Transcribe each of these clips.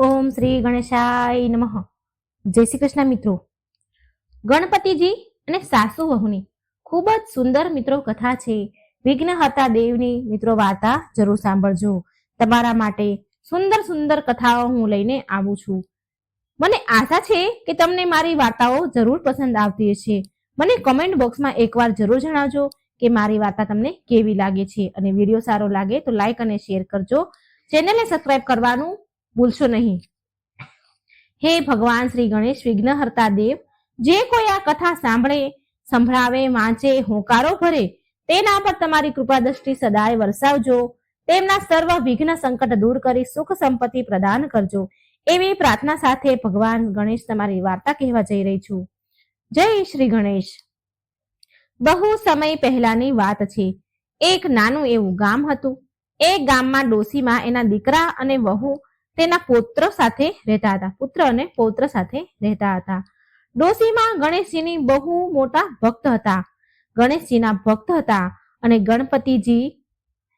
ઓમ શ્રી ગણેશાય નમઃ. જય શ્રી કૃષ્ણ મિત્રો. ગણપતિજી અને સાસુ વહુની ખૂબ જ સુંદર મિત્રો કથા છે. વિઘ્નહર્તા દેવની મિત્રો વાર્તા જરૂર સાંભળજો. તમારા માટે સુંદર સુંદર કથાઓ હું લઈને આવું છું. મને આશા છે કે તમને મારી વાર્તાઓ જરૂર પસંદ આવતી હશે. મને કમેન્ટ બોક્સમાં એકવાર જરૂર જણાવજો કે મારી વાર્તા તમને કેવી લાગે છે, અને વિડીયો સારો લાગે તો લાઈક અને શેર કરજો. ચેનલને સબસ્ક્રાઇબ કરવાનું ભૂલશો નહીં. હે ભગવાન શ્રી ગણેશ વિઘ્નહર્તા દેવ, જે કોઈ આ કથા સાંભળે, સંભળાવે, વાંચે, હોંકારો ભરે, તેના પર તમારી કૃપા દ્રષ્ટિ સદાય વરસાવજો. તેમના સર્વ વિઘ્ન સંકટ દૂર કરી સુખ સંપત્તિ પ્રદાન કરજો. એવી પ્રાર્થના સાથે ભગવાન ગણેશ તમારી વાર્તા કહેવા જઈ રહી છું. જય શ્રી ગણેશ. બહુ સમય પહેલાની વાત છે. એક નાનું એવું ગામ હતું. એ ગામમાં ડોશીમાં એના દીકરા અને વહુ તેના પુત્ર સાથે રહેતા હતા. પુત્ર અને પૌત્ર સાથે રહેતા હતા. ડોશીમાં ગણેશજીની બહુ મોટા ભક્ત હતા. ગણેશજીના ભક્ત હતા અને ગણપતિજી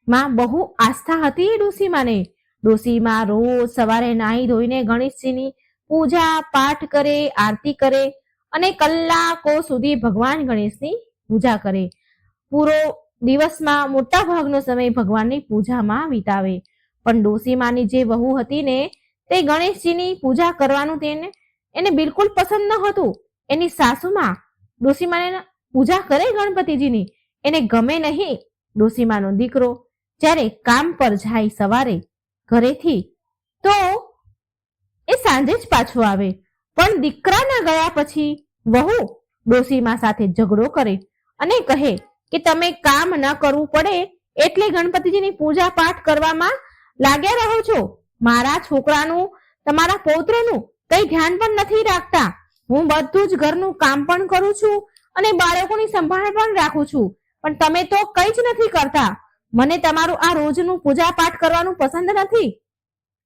માં બહુ આસ્થા હતી ડોશીમાને. ડોશીમાં રોજ સવારે નાહી ધોઈને ગણેશજીની પૂજા પાઠ કરે, આરતી કરે અને કલાકો સુધી ભગવાન ગણેશની પૂજા કરે. પૂરો દિવસમાં મોટા ભાગનો સમય ભગવાનની પૂજામાં વિતાવે. પણ ડોશીમાની જે વહુ હતી ને, તે ગણેશજીની પૂજા કરવાનું એને બિલકુલ પસંદ ન હતું. એની સાસુમાં ડોશીમાને પૂજા કરે ગણપતિજીની, એને ગમે નહીં. ડોશીમાનો દીકરો જ્યારે કામ પર જાય સવારે ઘરેથી, તો એ સાંજે જ પાછો આવે. પણ દીકરાના ગયા પછી વહુ ડોશીમા સાથે ઝઘડો કરે અને કહે કે તમે કામ ન કરવું પડે એટલે ગણપતિજીની પૂજા પાઠ કરવામાં લાગ્યા રહો છો. મારા છોકરાનું, તમારા પૌત્રનું કઈ ધ્યાન પણ નથી રાખતા. હું બધું જ ઘરનું કામ પણ કરું છું અને બાળકોની સંભાળ પણ રાખું છું, પણ તમે તો કઈ જ નથી કરતા. મને તમારું આ રોજનું પૂજા પાઠ કરવાનું પસંદ નથી.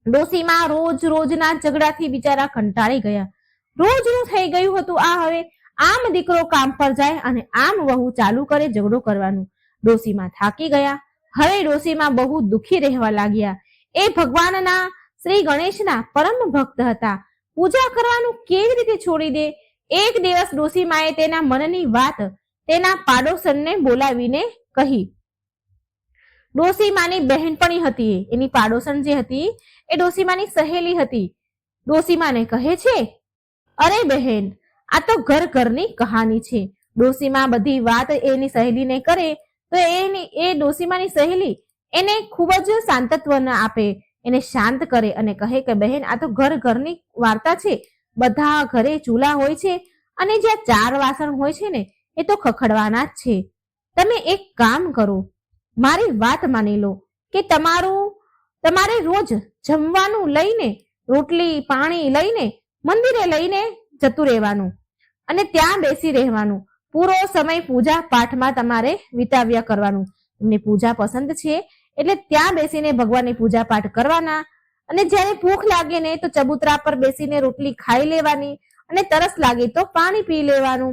ડોશીમાં રોજના ઝઘડાથી બિચારા કંટાળી ગયા. રોજનું થઈ ગયું હતું આ. હવે આમ દીકરો કામ પર જાય અને આમ વહુ ચાલુ કરે ઝઘડો કરવાનું. ડોશીમાં થાકી ગયા. હવે ડોશીમાં બહુ દુઃખી રહેવા લાગ્યા. એ ભગવાનના શ્રી ગણેશના પરમ ભક્ત હતા. પૂજા કરવાનું કેવી રીતે છોડી દે? એક દિવસ ડોશીમાએ તેના મનની વાત તેના પાડોશનને બોલાવીને કહી. ડોશીમાની બહેનપણી હતી. એની પાડોશન જે હતી એ ડોશીમાની સહેલી હતી. ડોશીમાને કહે છે, અરે બહેન, આ તો ઘરની કહાની છે. ડોશીમા બધી વાત એની સહેલીને કરે તો એ ડોશીમાની સહેલી એને ખૂબ જ શાંતત્વ આપે, એને શાંત કરે અને કહે કે બહેન, આ તો ઘરની વાર્તા છે. બધા ઘરે ચૂલા હોય છે અને જ્યાં 4 વાસણ હોય છે ને, એ તો ખખડવાના જ છે. તમે એક કામ કરો, મારી વાત માની લો કે તમારે રોજ જમવાનું લઈને, રોટલી પાણી લઈને મંદિરે લઈને જતું રહેવાનું અને ત્યાં બેસી રહેવાનું. પૂરો સમય પૂજા પાઠમાં તમારે વિતાવ્યા કરવાનું. તમને પૂજા પસંદ છે એટલે ત્યાં બેસીને ભગવાનની પૂજા પાઠ કરવાના. અને જ્યારે ભૂખ લાગે ને તો ચબૂતરા પર બેસીને રોટલી ખાઈ લેવાની અને તરસ લાગે તો પાણી પી લેવાનું.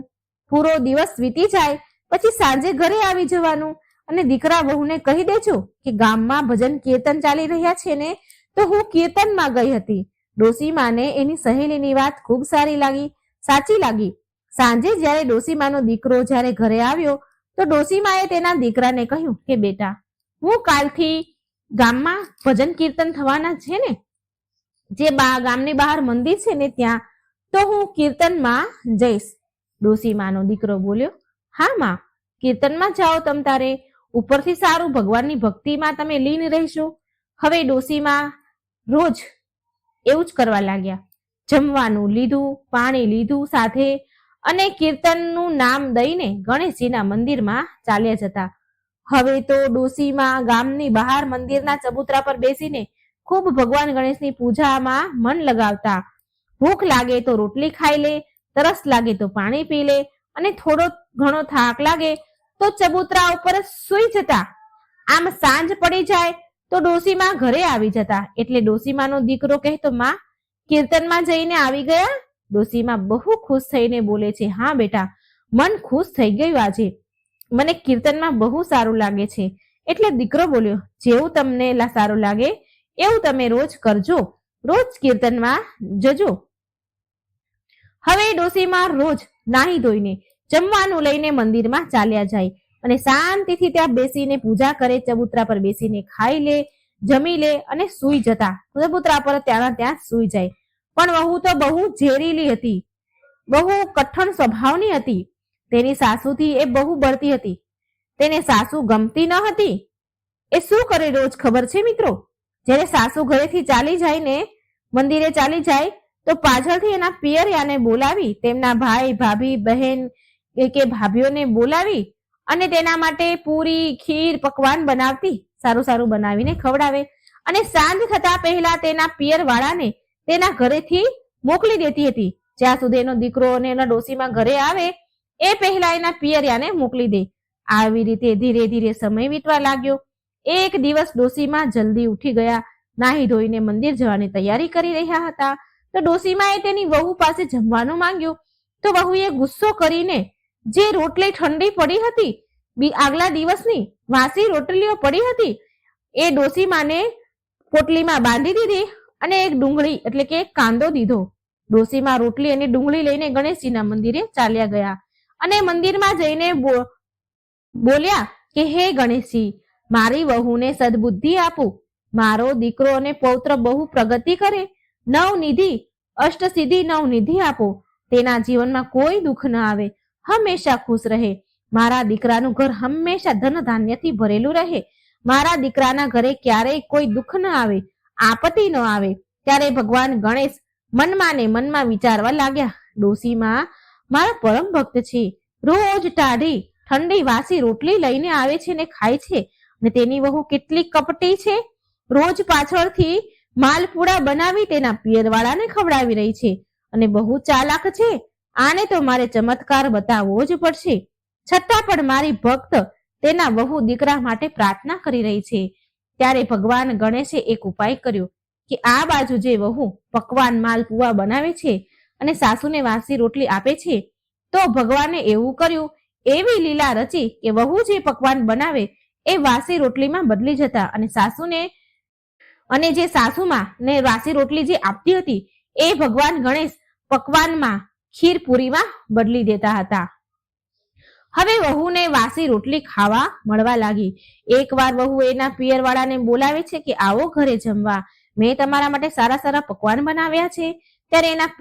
પૂરો દિવસ વીતી જાય પછી સાંજે ઘરે આવી જવાનું અને દીકરા વહુને કહી દેજો કે ગામમાં ભજન કીર્તન ચાલી રહ્યા છે ને, તો હું કીર્તનમાં ગઈ હતી. ડોશીમાને એની સહેલીની વાત ખૂબ સાચી લાગી. સાંજે જ્યારે ડોશીમાનો દીકરો જ્યારે ઘરે આવ્યો તો ડોશીમાએ તેના દીકરાને કહ્યું કે બેટા, હું કાલથી ગામમાં ભજન કીર્તન થવાના છે ને, જે ગામની બહાર મંદિર છે ને ત્યાં, તો હું કીર્તનમાં જઈશ. ડોશીમાનો દીકરો બોલ્યો, હા માં, કીર્તનમાં જાઓ તમ તારે. ઉપરથી સારું ભગવાનની ભક્તિમાં તમે લીન રહેશો. હવે ડોશીમા રોજ એવું જ કરવા લાગ્યા. જમવાનું લીધું, પાણી લીધું સાથે અને કીર્તનનું નામ દઈને ગણેશજીના મંદિરમાં ચાલ્યા જતા. હવે તો ડોશીમાં ગામની બહાર મંદિરના ચબૂતરા પર બેસીને ખૂબ ભગવાન ગણેશની પૂજામાં મન લગાવતા. ભૂખ લાગે તો રોટલી ખાઈ લે, તરસ લાગે તો પાણી પી લે અને થોડો ઘણો થાક લાગે તો ચબૂતરા ઉપર સૂઈ જતા. આમ સાંજ પડી જાય તો ડોશીમાં ઘરે આવી જતા. એટલે ડોશીમાનો દીકરો કહેતો, માં, કીર્તનમાં જઈને આવી ગયા? ડોશીમા બહુ ખુશ થઈને બોલે છે, હા બેટા, મન ખુશ થઈ ગયું આજે. મને કીર્તનમાં બહુ સારું લાગે છે. એટલે દીકરો બોલ્યો, જેવું તમને સારું લાગે એવું તમે રોજ કરજો. રોજ કીર્તનમાં જજો. હવે ડોસીમાં રોજ નાહી ધોઈને જમવાનું લઈને મંદિરમાં ચાલ્યા જાય અને શાંતિથી ત્યાં બેસીને પૂજા કરે, ચબૂતરા પર બેસીને ખાઈ લે, જમી લે અને સૂઈ જતા. ચબૂતરા પર ત્યાં સૂઈ જાય. પણ વહુ તો બહુ ઝેરીલી હતી, બહુ કઠણ સ્વભાવની હતી. તેની સાસુથી એ બહુ બળતી હતી. તેને સાસુ ગમતી ન હતી. એ શું કરે રોજ ખબર છે મિત્રો? જ્યારે સાસુ ઘરેથી ચાલી જાય ને મંદિરે ચાલી જાય તો પાછળથી એના પિયરિયાને બોલાવી, તેમના ભાઈ ભાભી બહેન કે ભાભીઓને બોલાવી અને તેના માટે પૂરી ખીર પકવાન બનાવતી, સારું સારું બનાવીને ખવડાવે અને સાંજ થતા પહેલા તેના પિયર વાળાને તેના ઘરેથી મોકલી દેતી હતી. જ્યાં સુધી એનો દીકરો અને એના ડોસીમાં ઘરે આવે એ પહેલા એના પિયરિયાને મોકલી દે. આવી રીતે ધીરે ધીરે સમય વીતવા લાગ્યો. એક દિવસ ડોસીમાં જલ્દી ઉઠી ગયા, નાહી ધોઈને મંદિર જવાની તૈયારી કરી રહ્યા હતા. તો ડોસીમાએ તેની વહુ પાસે જમવાનું માંગ્યું તો વહુએ ગુસ્સો કરીને જે રોટલી ઠંડી પડી હતી, આગલા દિવસની વાસી રોટલીઓ પડી હતી, એ ડોસીમાને પોટલીમાં બાંધી દીધી અને એક ડુંગળી એટલે કે એક કાંદો દીધો. ડોસીમાં રોટલી અને ડુંગળી લઈને ગણેશજીના મંદિરે ચાલ્યા ગયા અને મંદિરમાં જઈને બોલ્યા કે હે ગણેશજી, મારી વહુને સદબુદ્ધિ આપો, મારો દીકરો અને પૌત્ર બહુ પ્રગતિ કરે, નવનિધિ અષ્ટસિદ્ધિ નવનિધિ આપો, તેના જીવનમાં કોઈ દુઃખ ન આવે, હંમેશા ખુશ રહે, મારા દીકરાનું ઘર હંમેશા ધન ધાન્યથી ભરેલું રહે, મારા દીકરાના ઘરે ક્યારેય કોઈ દુઃખ ન આવે, આપત્તિ ન આવે. ત્યારે ભગવાન ગણેશ મનમાં ને મનમાં વિચારવા લાગ્યા, ડોસીમાં મારા પરમ ભક્ત છે, રોજ ટાઢી ઠંડી વાસી રોટલી લઈને આવે છે ને ખાય છે, અને તેની વહુ કેટલી કપટી છે, રોજ પાછળથી માલપુડા બનાવી તેના પિયરવાળાને ખવડાવી રહી છે અને બહુ ચાલાક છે. આને તો મારે ચમત્કાર બતાવવો જ પડશે. છતાં પણ મારી ભક્ત તેના વહુ દીકરા માટે પ્રાર્થના કરી રહી છે. ત્યારે ભગવાન ગણેશે એક ઉપાય કર્યો કે આ બાજુ જે વહુ પકવાન માલપુઆ બનાવે છે અને સાસુને વાસી રોટલી આપે છે, તો ભગવાને એવું કર્યું, એવી લીલા રચી કે વહુ જે પકવાન બનાવે એ વાસી રોટલીમાં બદલી જતા અને જે સાસુમાં ને વાસી રોટલી જે આપતી હતી એ ભગવાન ગણેશ પકવાનમાં ખીર પૂરીમાં બદલી દેતા હતા. હવે વહુને વાસી રોટલી ખાવા મળવા લાગી. એકવાર વહુ એના પિયરવાળાને બોલાવે છે કે આવો ઘરે જમવા, મેં તમારા માટે સારા સારા પકવાન બનાવ્યા છે. ત્યારે એના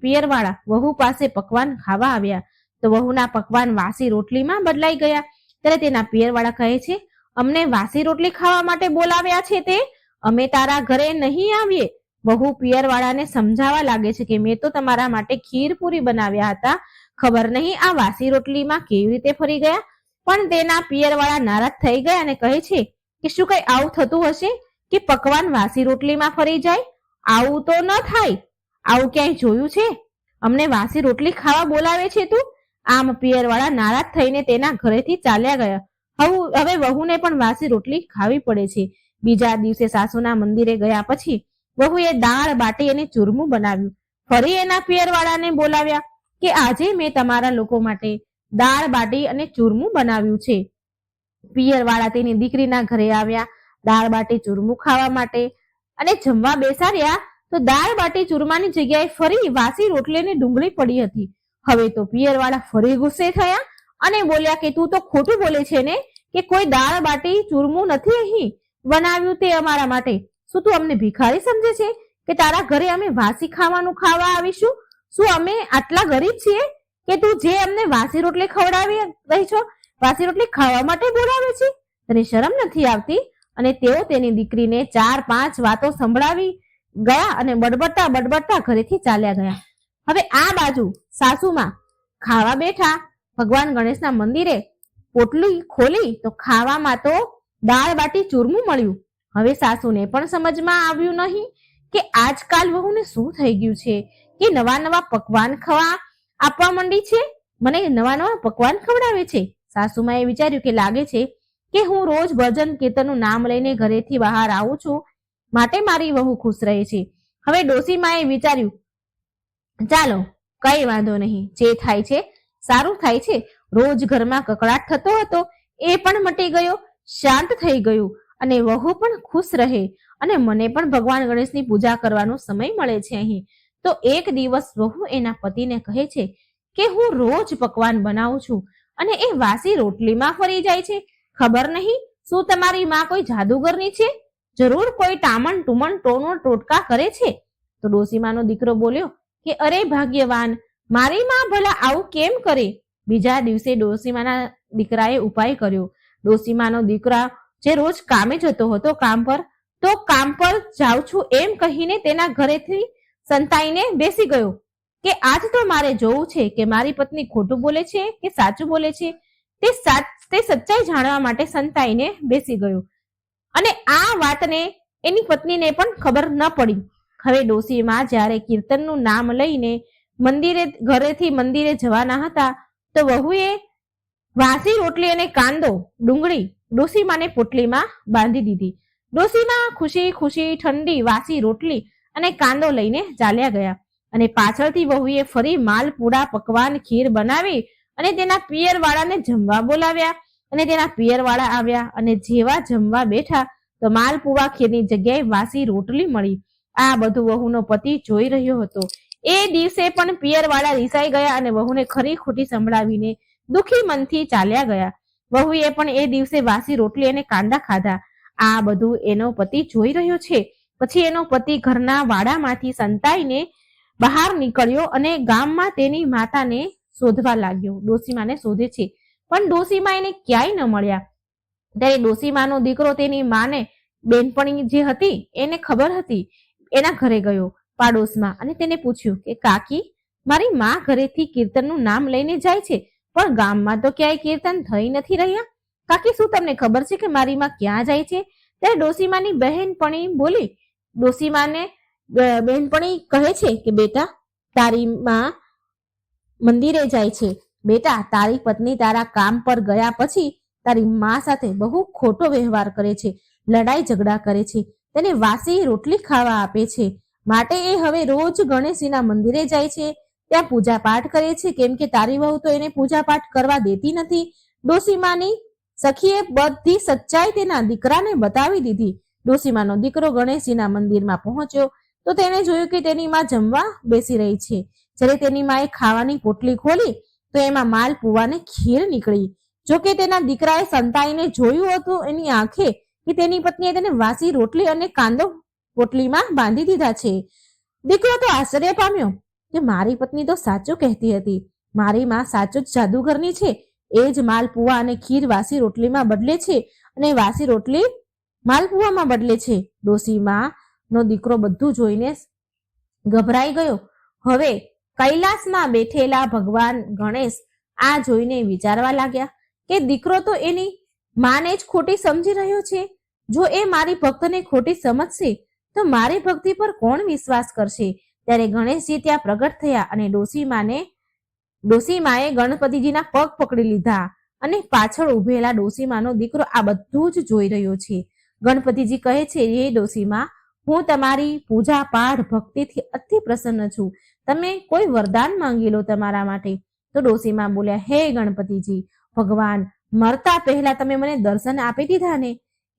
પિયરવાળા વહુ પાસે પકવાન ખાવા આવ્યા તો વહુના પકવાન વાસી રોટલીમાં બદલાઈ ગયા. ત્યારે તેના પિયરવાળા કહે છે, અમને વાસી રોટલી ખાવા માટે બોલાવ્યા છે તે અમે તારા ઘરે નહીં આવીએ. વહુ પિયરવાળાને સમજાવવા લાગે છે કે મેં તો તમારા માટે ખીર પૂરી બનાવ્યા હતા, ખબર નહીં આ વાસી રોટલીમાં કેવી રીતે ફરી ગયા. પણ તેના પિયરવાળા નારાજ થઈ ગયા અને કહે છે કે શું કઈ આવું થતું હશે કે પકવાન વાસી રોટલીમાં ફરી જાય? આવું તો ન થાય, આવું ક્યાંય જોયું છે? અમને વાસી રોટલી ખાવા બોલાવે છે તું? આમ પિયરવાળા નારાજ થઈને તેના ઘરેથી ચાલ્યા ગયા. હવે વહુને પણ વાસી રોટલી ખાવી પડે છે. બીજા દિવસે સાસુના મંદિરે ગયા પછી વહુએ દાળ બાટી અને ચૂરમું બનાવ્યું. ફરી એના પિયરવાળાને બોલાવ્યા કે આજે મેં તમારા લોકો માટે દાળ બાટી અને ચૂરમું બનાવ્યું છે. પિયરવાળા તેની દીકરીના ઘરે આવ્યા દાળ બાટી ચૂરમું ખાવા માટે અને જમવા બેસાડ્યા તો દાળ બાટી ચૂરમાની જગ્યાએ ફરી વાસી રોટલીની ડુંગળી પડી હતી. હવે તો પિયરવાળા ફરી ગુસ્સે થયા અને બોલ્યા કે તું તો ખોટું બોલે છે ને, કે કોઈ દાળ બાટી ચૂરમું નથી અહીં બનાવ્યું તે અમારા માટે. શું તું અમને ભિખારી સમજે છે કે તારા ઘરે અમે વાસી ખાવાનું ખાવા આવીશું? શું અમે આટલા ગરીબ છીએ કે તું જે અમને વાસી રોટલી ખવડાવી રહી છો, વાસી રોટલી ખાવા માટે બોલાવે છે? તને શરમ નથી આવતી? અને તેઓ તેની દીકરીને 4-5 વાતો સંભળાવી ગયા અને બડબડતા ઘરેથી ચાલ્યા ગયા. હવે આ બાજુ સાસુમાં ખાવા બેઠા ભગવાન ગણેશના મંદિરે પોટલી ખોલી તો ખાવામાં તો દાળ બાટી ચૂરમું મળ્યું. હવે સાસુને પણ સમજમાં આવ્યું નહીં કે આજકાલ વહુને શું થઈ ગયું છે કે નવા પકવાન ખાવા આપવા માંડી છે, મને નવા પકવાન ખવડાવે છે. સાસુમાએ વિચાર્યું કે લાગે છે કે હું રોજ ભજન કીર્તનનું નામ લઈને ઘરેથી બહાર આવું છું માટે મારી વહુ ખુશ રહે છે. હવે ડોસીમાએ વિચાર્યું ચાલો કઈ વાંધો નહીં, જે થાય છે સારું થાય છે. રોજ ઘરમાં કકડાટ થતો હતો એ પણ મટી ગયો, શાંત થઈ ગયું અને વહુ પણ ખુશ રહે અને મને પણ ભગવાન ગણેશની પૂજા કરવાનો સમય મળે છે અહીં. તો એક દિવસ વહુ એના પતિને કહે છે કે હું રોજ પકવાન બનાવું છું અને એ વાસી રોટલીમાં ફરી જાય છે. ખબર નહીં શું તમારી માં કોઈ જાદુગરની છે? જરૂર કોઈ ટામણ ટુમણ ટોનો ટોટકા કરે છે. તો ડોસીમાનો દીકરો બોલ્યો કે અરે ભાગ્યવાન, મારી માં ભલા આવું કેમ કરે? બીજા દિવસે ડોસીમાના દીકરાએ ઉપાય કર્યો. ડોસીમાનો દીકરા જે રોજ કામે જતો હતો કામ પર જાઉં છું એમ કહીને તેના ઘરેથી સંતાઈને બેસી ગયો કે આજ તો મારે જોવું છે કે મારી પત્ની ખોટું બોલે છે કે સાચું બોલે છે. તે સચ્ચાઈ જાણવા માટે સંતાઈને બેસી ગયો અને આ વાતને એની પત્નીને પણ ખબર ન પડી. હવે ડોસીમાં જ્યારે કીર્તનનું નામ લઈને ઘરેથી મંદિરે જવાના હતા તો વહુએ વાસી રોટલી અને કાંદો ડુંગળી ડોસીમાને પોટલીમાં બાંધી દીધી. ડોસીમાં ખુશી ખુશી ઠંડી વાસી રોટલી અને કાંદો લઈને ચાલ્યા ગયા અને પાછળથી વહુએ ફરી માલપુડા પકવાન ખીર બનાવી અને તેના પિયરવાળાને જમવા બોલાવ્યા અને તેના પિયરવાળા આવ્યા અને જેવા જમવા બેઠા તો માલપુવા ખીરની જગ્યાએ વાસી રોટલી મળી. આ બધું વહુનો પતિ જોઈ રહ્યો હતો. એ દિવસે પણ પિયરવાળા રીસાઈ ગયા અને વહુને ખરી ખોટી સંભળાવીને દુખી મનથી ચાલ્યા ગયા. વહુએ પણ એ દિવસે વાસી રોટલી અને કાંદા ખાધા. આ બધું એનો પતિ જોઈ રહ્યો છે. પછી એનો પતિ ઘરના વાડામાંથી સંતાઈને બહાર નીકળ્યો અને ગામમાં તેની માતાને શોધવા લાગ્યો. ડોસીમાને શોધે છે પણ ડોસીમા એને ક્યાંય ન મળ્યા. ત્યારે ડોસીમાનો દીકરો તેની માને બેનપણી જે હતી એને ખબર હતી એના ઘરે ગયો પાડોશમાં અને તેને પૂછ્યું કે કાકી, મારી માં ઘરેથી કીર્તનનું નામ લઈને જાય છે પણ ગામમાં તો ક્યાંય કીર્તન થઈ નથી રહ્યા. કાકી, શું તમને ખબર છે કે મારી માં ક્યાં જાય છે? ત્યારે ડોસીમાની બહેનપણી બોલી. ડોસીમાને બહેનપણી કહે છે કે બેટા, તારી માં મંદિરે જાય છે. બેટા, તારી પત્ની તારા કામ પર ગયા પછી તારી માં સાથે બહુ ખોટો વ્યવહાર કરે છે, લડાઈ ઝઘડા કરે છે, તેને વાસી રોટલી ખાવા આપે છે. માટે એ હવે રોજ ગણેશજીના મંદિરે જાય છે, ત્યાં પૂજા પાઠ કરે છે, કેમ કે તારી વહુ તો એને પૂજા પાઠ કરવા દેતી નથી. ડોસીમાની સખીએ બધી સચ્ચાઈ તેના દીકરાને બતાવી દીધી. ડોસીમાનો દીકરો ગણેશજીના મંદિરમાં પહોંચ્યો તો તેને જોયું કે તેની માં જમવા બેસી રહી છે. જ્યારે તેની માએ ખાવાની પોટલી ખોલી તો એમાં માલપુવાને ખીર નીકળી. જોકે તેના દીકરાએ સંતાઈને જોયું હતું એની આંખે કે તેની પત્નીએ તેને વાસી રોટલી અને કાંદો પોટલીમાં બાંધી દીધા છે. દીકરો તો આશ્ચર્ય પામ્યો કે મારી પત્ની તો સાચું કહેતી હતી, મારી માં સાચું જ જાદુગરની છે. એ જ માલપુવા અને ખીર વાસી રોટલીમાં બદલે છે અને વાસી રોટલી માલપુવામાં બદલે છે. ડોસીમાં નો દીકરો બધું જોઈને ગભરાઈ ગયો. હવે કૈલાસમાં બેઠેલા ભગવાન ગણેશ આ જોઈને વિચારવા લાગ્યા કે દીકરો તો એની માને જ ખોટી સમજી રહ્યો છે. જો એ મારી ભક્તને ખોટી સમજશે તો મારી ભક્તિ પર કોણ વિશ્વાસ કરશે? ત્યારે ગણેશજી ત્યાં પ્રગટ થયા અને ડોસીમાએ ગણપતિજીના પગ પકડી લીધા અને પાછળ ઉભેલા ડોસીમાનો દીકરો આ બધું જ જોઈ રહ્યો છે. ગણપતિજી કહે છે, હે ડોસીમા, હું તમારી પૂજા પાઠ ભક્તિથી અતિ પ્રસન્ન છું. તમે કોઈ વરદાન માંગી લો તમારા માટે. તો ડોસીમા બોલ્યા, હે ગણપતિજી ભગવાન, મરતા પહેલા તમે મને દર્શન આપી દીધા ને,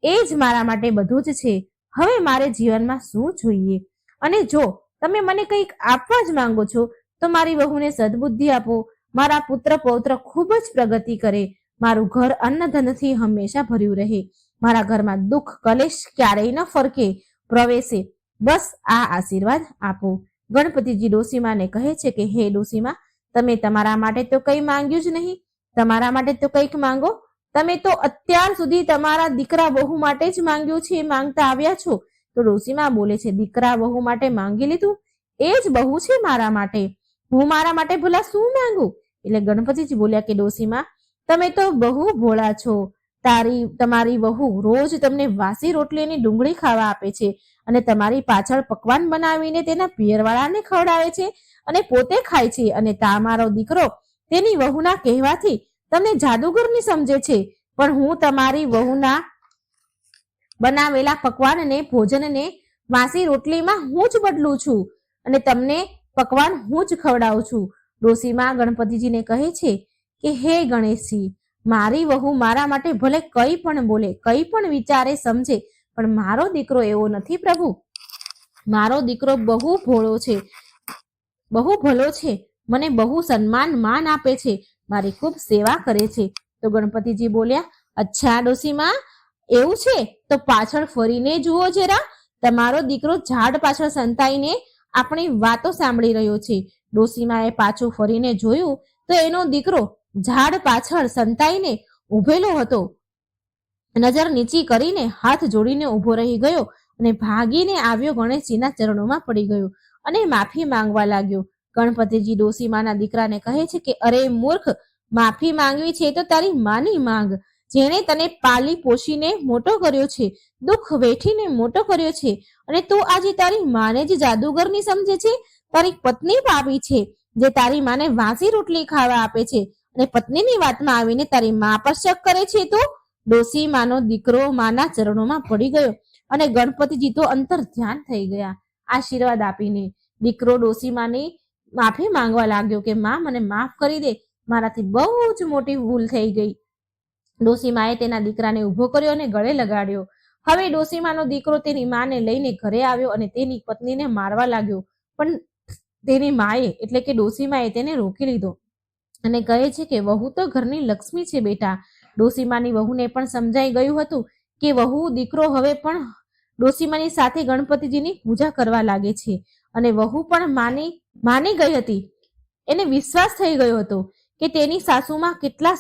એ જ મારા માટે બધું જ છે. હવે મારે જીવનમાં શું જોઈએ? અને જો તમે મને કંઈક આપવા જ માંગો છો તો મારી વહુને સદબુદ્ધિ આપો, મારા પુત્ર પૌત્ર ખૂબ જ પ્રગતિ કરે, મારું ઘર અન્નધનથી હંમેશા ભર્યું રહે, મારા ઘરમાં દુઃખ કલેશ ક્યારેય ન ફરકે પ્રવેશે, બસ આ આશીર્વાદ આપો. ગણપતિજી ડોસીમાને કહે છે કે હે ડોસીમા, તમે તમારા માટે તો કંઈ માંગ્યું જ નહીં, તમારા માટે તો કંઈક માંગો. તમે તો અત્યાર સુધી તમારા દીકરા વહુ માટે જ માંગ્યું છે, માંગતા આવ્યા છો. તો ડોસીમા બોલે છે, દીકરા વહુ માટે માંગી લીધું, એ જ બહુ છે મારા માટે, હું મારા માટે ભલા શું માંગુ? એટલે ગણપતિજી બોલ્યા કે ડોસીમા, તમે તો બહુ ભોળા છો. તમારી વહુ રોજ તમને વાસી રોટલી અને ડુંગળી ખાવા આપે છે અને તમારી પાછળ પકવાન બનાવીને તેના પિયરવાળાને ખવડાવે છે અને પોતે ખાય છે. અને તમારો દીકરો તેની વહુના કહેવાથી તમને જાદુગરની સમજે છે, પણ હું તમારી વહુના બનાવેલા પકવાનને ભોજનને વાસી રોટલીમાં હું જ બદલું છું અને તમને પકવાન હું જ ખવડાવું છું. ડોસીમા ગણપતિજીને કહે છે કે હે ગણેશજી, મારી વહુ મારા માટે ભલે કંઈ પણ બોલે, કંઈ પણ વિચારે સમજે, પણ મારો દીકરો એવો નથી પ્રભુ. મારો દીકરો બહુ ભોળો છે, બહુ ભલો છે, મને બહુ સન્માન માન આપે છે, મારી ખૂબ સેવા કરે છે. તો ગણપતિજી બોલ્યા, અચ્છા ડોસીમાં એવું છે તો પાછળ ફરીને જુઓ જરા. તમારો દીકરો ઝાડ પાછળ સંતાઈને આપણી વાતો સાંભળી રહ્યો છે. ડોસીમાએ પાછું ફરીને જોયું તો એનો દીકરો ઝાડ પાછળ સંતાઈને ઉભેલો હતો. નજર નીચી કરીને હાથ જોડીને ઊભો રહી ગયો અને ભાગીને આવ્યો ગણેશજીના ચરણોમાં પડી ગયો અને માફી માંગવા લાગ્યો. ગણપતિજી ડોસીમાના દીકરાને કહે છે કે અરે મૂર્ખ, માફી માંગવી છે તો તારી માની માંગ. જેણે તને પાલી પોષીને મોટો કર્યો છે, દુઃખ વેઠીને મોટો કર્યો છે, અને તું આજે તારી માને જ જાદુગરની સમજે છે. તારી પત્ની પાપી છે, જે તારી માને વાસી રોટલી ખાવા આપે છે, અને પત્નીની વાતમાં આવીને તારી મા પર શક કરે છે. તું ડોસી માનો દીકરો માના ચરણોમાં પડી ગયો અને ગણપતિજી તો અંતર ધ્યાન થઈ ગયા. આશીર્વાદ આપીને દીકરો ડોસી માની માફી માંગવા લાગ્યો કે માં મને માફ કરી દે, મારાથી બહુ જ મોટી ભૂલ થઈ ગઈ. ડોસીમાએ તેના દીકરાને ઊભો કર્યો અને ગળે લગાડ્યો. હવે ડોસીમાનો દીકરો તેની માને લઈને ઘરે આવ્યો અને તેની પત્નીને મારવા લાગ્યો, પણ તેની માએ એટલે કે ડોસીમાએ તેને રોકી લીધો અને કહે છે કે વહુ તો ઘરની લક્ષ્મી છે બેટા. ડોસીમાની વહુને પણ સમજાઈ ગયું હતું કે વહુ દીકરો હવે પણ ડોસીમાની સાથે ગણપતિજીની પૂજા કરવા લાગે છે, અને વહુ પણ માની ગઈ હતી. એને વિશ્વાસ થઈ ગયો હતો કે તેની સાસુમાં કેટલા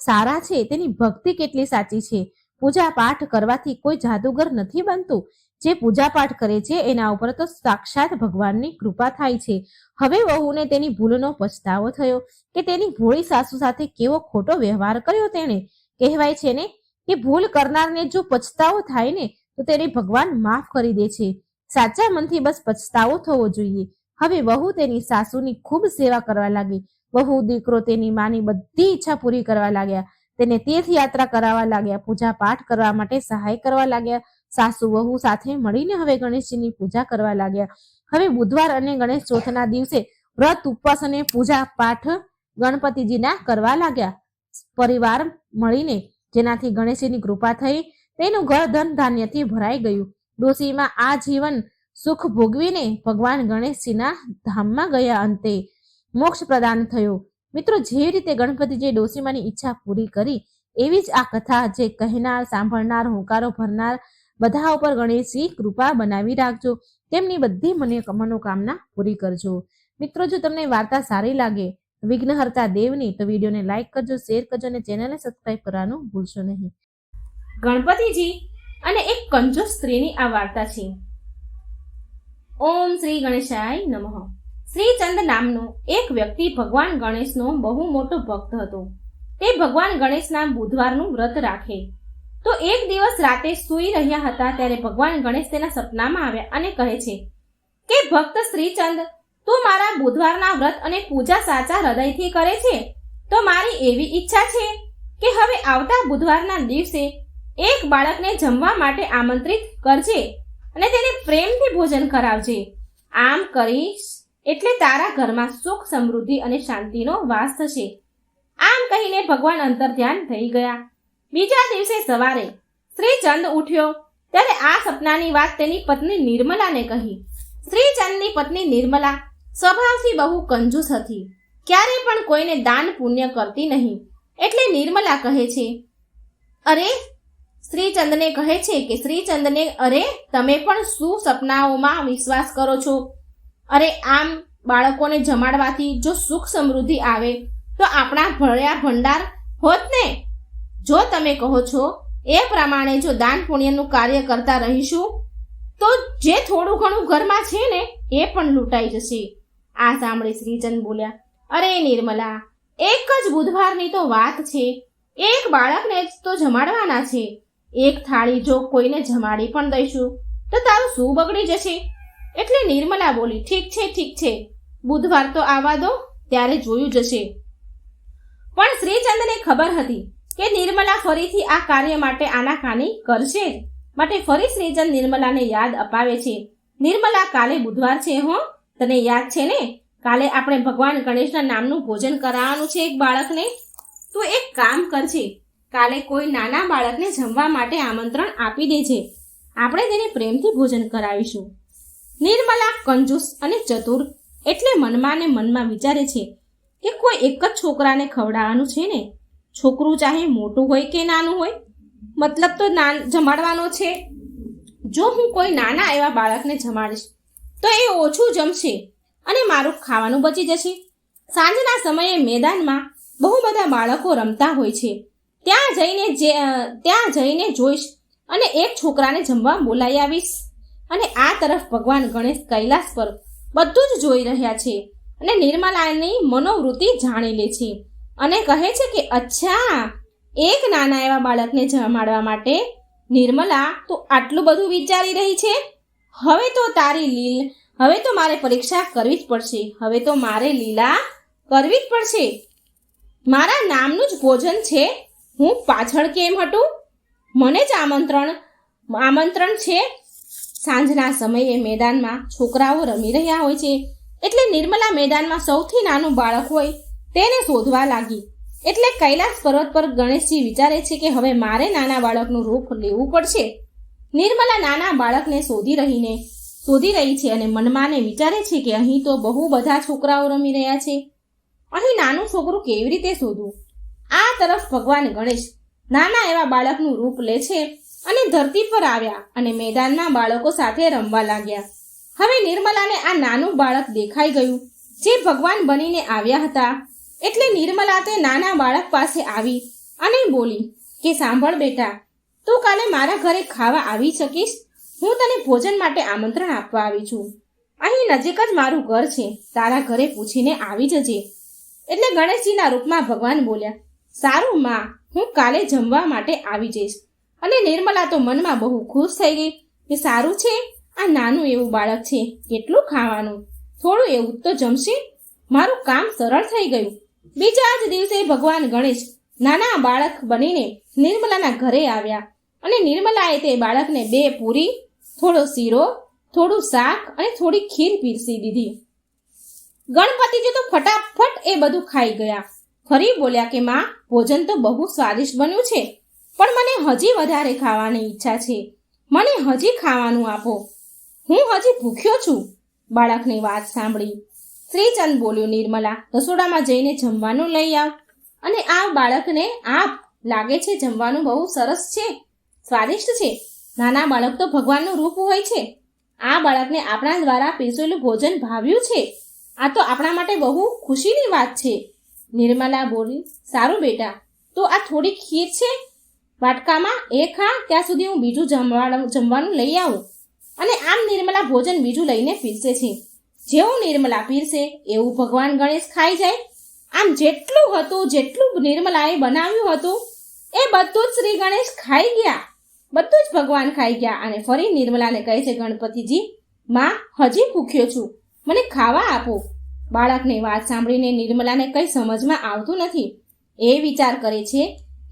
સારા છે, તેની ભક્તિ કેટલી સાચી છે. પૂજા પાઠ કરવાથી કોઈ જાદુગર નથી બનતું. જે પૂજા પાઠ કરે છે એના ઉપર તો સાક્ષાત ભગવાનની કૃપા થાય છે. હવે વહુને તેની ભૂલનો પછતાવો થયો કે તેની ભોળી સાસુ સાથે કેવો ખોટો વ્યવહાર કર્યો તેણે. કહેવાય છે ને કે ભૂલ કરનારને જો પછતાવો થાય ને તો તેને ભગવાન માફ કરી દે છે. સાચા મનથી બસ પછતાવો થવો જોઈએ. હવે વહુ તેની સાસુની ખૂબ સેવા કરવા લાગી. વહુ દીકરો તેની માની બધી ઈચ્છા પૂરી કરવા લાગ્યા. તેને તીર્થયાત્રા કરાવવા લાગ્યા, પૂજા પાઠ કરવા માટે સહાય કરવા લાગ્યા. સાસુ વહુ સાથે મળીને હવે ગણેશજીની પૂજા કરવા લાગ્યા. હવે બુધવાર અને ગણેશ ચોથના દિવસે વ્રત ઉપવાસ અને પૂજા પાઠ ગણપતિજીના કરવા લાગ્યા પરિવાર મળીને, જેનાથી ગણેશજીની કૃપા થઈ. તેનું ઘર ધન ધાન્યથી ભરાઈ ગયું. ડોશીમાં આ જીવન સુખ ભોગવીને ભગવાન ગણેશજીના ધામમાં ગયા. અંતે મોક્ષ પ્રદાન થયો. મિત્રો, જે રીતે ગણપતિજીએ ડોશીમાની ઈચ્છા પૂરી કરી એવી જ આ કથા જે કહેનાર, સાંભળનાર, હોંકારો ભરનાર બધા ઉપર ગણેશજી કૃપા બનાવી રાખજો. તેમની બધી મનોકામના પૂરી કરજો. મિત્રો, જો તમને વાર્તા સારી લાગે વિઘ્નહર્તા દેવની તો વિડીયોને લાઈક કરજો, શેર કરજો અને ચેનલને સબસ્ક્રાઇબ કરવાનું ભૂલશો નહીં. ગણપતિજી અને એક કંજૂસ સ્ત્રીની આ વાર્તા છે. ઓમ શ્રી ગણેશાય નમઃ. શ્રીચંદ નામનો એક વ્યક્તિ ભગવાન ગણેશનો બહુ મોટો ભક્ત હતો. તે ભગવાન ગણેશના બુધવારનું વ્રત રાખે. તો એક દિવસ રાતે સૂઈ રહ્યા હતા ત્યારે ભગવાન ગણેશ તેના સપનામાં આવ્યા અને કહે છે કે ભક્ત શ્રીચંદ, તું મારા બુધવારના વ્રત અને પૂજા સાચા હૃદયથી કરે છે તો મારી એવી ઈચ્છા છે કે હવે આવતા બુધવારના દિવસે એક બાળકને જમવા માટે આમંત્રિત કરજે અને તેને પ્રેમથી ભોજન કરાવજે. આમ કરીશ એટલે તારા ઘરમાં સુખ, સમૃદ્ધિ અને શાંતિનો વાસ થશે. આમ કહીને ભગવાન અંતર્ધ્યાન થઈ ગયા. બીજા દિવસે સવારે શ્રીચંદ ઉઠ્યો ત્યારે આ સપનાની વાત તેની પત્ની નિર્મલાને કહી. શ્રીચંદની પત્ની નિર્મલા સ્વભાવથી બહુ કંજૂસ હતી. ક્યારે પણ કોઈને દાન પુણ્ય કરતી નહીં. એટલે નિર્મલા કહે છે શ્રીચંદને કહે છે કે શ્રીચંદને અરે તમે પણ શું સપનાઓમાં વિશ્વાસ કરો છો? આમ બાળકોને જમાડવાથી જો સુખ સમૃદ્ધિ આવે તો આપણા ભળ્યા ભંડાર હોત ને. જો તમે કહો છો એ પ્રમાણે જો દાન પુણ્યનું કાર્ય કરતા રહીશું તો જે થોડું ઘણું ઘરમાં છે ને એ પણ લૂંટાઈ જશે. આ સાંભળી શ્રીચંદ બોલ્યા, નિર્મલા, એક જ બુધવારની તો વાત છે. એક બાળકને જ તો જમાડવાના છે. એક થાળી જો કોઈને જમાડી પણ દઈશું તો તારું શું બગડી જશે? એટલે નિર્મલા બોલી, ઠીક છે, બુધવાર તો આવવા દો, ત્યારે જોયું જશે. પણ શ્રીચંદને ખબર હતી કે નિર્મલા ફરીથી આ કાર્ય માટે આનાકાની કરશે જ. માટે ફરી શ્રીચંદ નિર્મલાને યાદ અપાવે છે, નિર્મલા, કાલે બુધવાર છે હો, તને યાદ છે ને? કાલે આપણે ભગવાન ગણેશના નામનું ભોજન કરાવવાનું છે એક બાળકને. તું એક કામ કરજે, કાલે કોઈ નાના બાળકને જમવા માટે આમંત્રણ આપી દેજે. આપણે તેને પ્રેમથી ભોજન કરાવીશું. નિર્મલા કંજૂસ અને ચતુર એટલે મનમાં ને મનમાં વિચારે છે કે કોઈ એક જ છોકરાને ખવડાવવાનું છે ને. છોકરું ચાહે મોટું હોય કે નાનું હોય, મતલબ તો જમાડવાનો છે. જો હું કોઈ નાના એવા બાળકને જમાડીશ તો એ ઓછું જમશે અને મારું ખાવાનું બચી જશે. સાંજના સમયે મેદાનમાં બહુ બધા બાળકો રમતા હોય છે. ત્યાં જઈને જોઈશ અને એક છોકરાને જમવા બોલાવી આવીશ. અને આ તરફ ભગવાન ગણેશ કૈલાસ પર બધું જ જોઈ રહ્યા છે અને નિર્મલાની મનોવૃત્તિ જાણી લે છે અને કહે છે કે અચ્છા, એક નાના એવા બાળકને જમાડવા માટે નિર્મલા તો આટલું બધું વિચારી રહી છે. હવે તો મારે પરીક્ષા કરવી જ પડશે. હવે તો મારે લીલા કરવી જ પડશે. મારા નામનું જ ભોજન છે, હું પાછળ કેમ હટું? મને જ આમંત્રણ છે. સાંજના સમયે મેદાનમાં છોકરાઓ રમી રહ્યા હોય છે એટલે નિર્મલા મેદાનમાં સૌથી નાનું બાળક હોય તેને શોધવા લાગી. એટલે કૈલાસ પર્વત પર ગણેશજી વિચારે છે કે હવે મારે નાના બાળકનું રૂપ લેવું પડશે. નિર્મલા નાના બાળકને શોધી રહી છે અને મનમાં વિચારે છે કે અહીં તો બહુ બધા છોકરાઓ રમી રહ્યા છે. અહીં નાનું છોકરું કેવી રીતે શોધવું? આ તરફ ભગવાન ગણેશ નાના એવા બાળકનું રૂપ લે છે અને ધરતી પર આવ્યા અને મેદાનના બાળકો સાથે રમવા લાગ્યા. હવે નિર્મલાને આ નાનું બાળક દેખાઈ ગયું જે ભગવાન બનીને આવ્યા હતા. એટલે નિર્મલા તે નાના બાળક પાસે આવી અને બોલી કે સાંભળ બેટા, તું કાલે મારા ઘરે ખાવા આવી શકીશ? હું તને ભોજન માટે આમંત્રણ આપવા આવી છું. અહીં નજીક જ મારું ઘર છે, તારા ઘરે પૂછીને આવી જજે. એટલે ગણેશજીના રૂપમાં ભગવાન બોલ્યા, સારું માં, હું કાલે જમવા માટે આવી જઈશ. અને નિર્મલા તો મનમાં બહુ ખુશ થઈ ગઈ કે સારું છે, આ નાનું એવું બાળક છે, કેટલું ખાવાનું, થોડું એવું તો જમશે, મારું કામ સરળ થઈ ગયું. બીજા જ દિવસે ભગવાન ગણેશ નાના બાળક બનીને નિર્મલાના ઘરે આવ્યા અને નિર્મલાએ તે બાળકને 2 પૂરી, થોડો શીરો, થોડું શાક અને થોડી ખીર પીરસી દીધી. ગણપતિજી તો ફટાફટ એ બધું ખાઈ ગયા. ફરી બોલ્યા કે માં, ભોજન તો બહુ સ્વાદિષ્ટ બન્યું છે, પણ મને હજી વધારે ખાવાની ઈચ્છા છે. મને હજી ખાવાનું આપો, હું હજી ભૂખ્યો છું. બાળકની વાત સાંભળી શ્રીચંદ બોલ્યો, નિર્મલા, રસોડામાં જઈને જમવાનું લઈ આવ અને આ બાળકને આપ. લાગે છે જમવાનું બહુ સરસ છે, સ્વાદિષ્ટ છે. નાના બાળક તો ભગવાનનું રૂપ હોય છે. આ બાળકને આપણા દ્વારા પીરસેલું ભોજન ભાવ્યું છે. આ તો આપણા માટે બહુ ખુશીની વાત છે. નિર્મલા બોલી, સારું બેટા, તો આ થોડી ખીર છે વાટકામાં, એ ખા, ત્યાં સુધી હું બીજું જમવાનું લઈ આવું. અને આમ નિર્મલા ભોજન બીજું લઈને પીરસે છે. જેવું નિર્મલા પીરસે એવું ભગવાન ગણેશ ખાઈ જાય. આમ જેટલું નિર્મલાએ બનાવ્યું હતું એ બધું જ શ્રી ગણેશ ખાઈ ગયા. બધું જ ભગવાન ખાઈ ગયા. અને ફરી નિર્મલાને કહે છે ગણપતિજી, માં, હજી ભૂખ્યો છું, મને ખાવા આપો. બાળકની વાત સાંભળીને નિર્મલાને કંઈ સમજમાં આવતું નથી. એ વિચાર કરે છે